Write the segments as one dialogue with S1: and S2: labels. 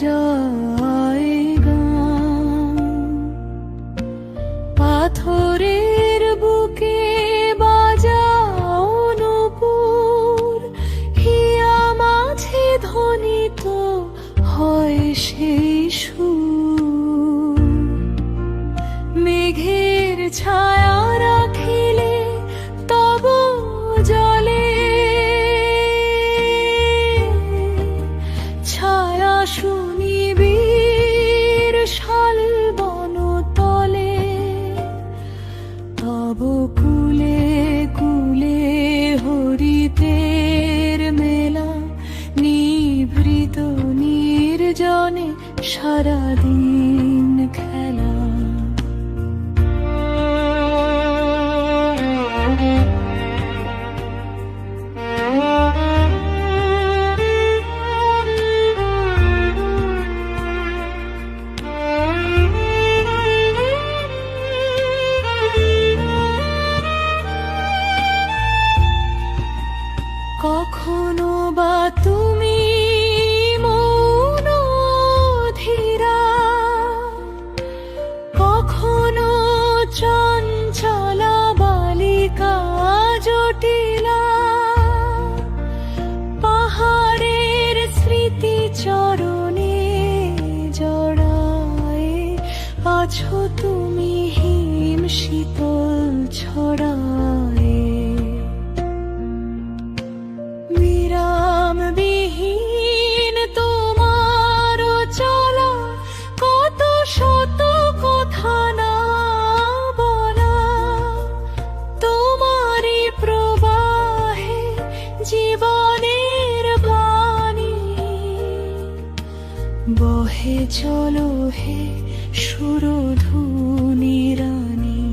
S1: যায় গান। পাথরের বুকে বাজাও নূপুর, হিয়া মাঝে ধ্বনিত হয় সেই সুর। মেঘের ছায়া রাখিলে তব জলে, ছায়া শুনিবীর শালবন তলে। তব কুলে কুলে হরিতের মেলা, নিভৃত নির্জনে সারাদিন খেলা। কখনো বা তুমি মৌন ধীরা, কখনো চঞ্চলা বালিকা জটিলা। পাহাড়ের স্মৃতি চরণে জড়ায় আছো তুমি হিম শীতল ছড়ায়। বিরামবিহীন তোমার চলা, কত শত কথা না বলা। তোমারই প্রবাহে জীবনের বাণী, বহে চলো হে সুরধুনী রানী।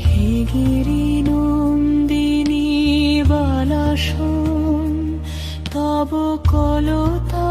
S1: হে গিরি নন্দিনী বালা শোন, তব কলতা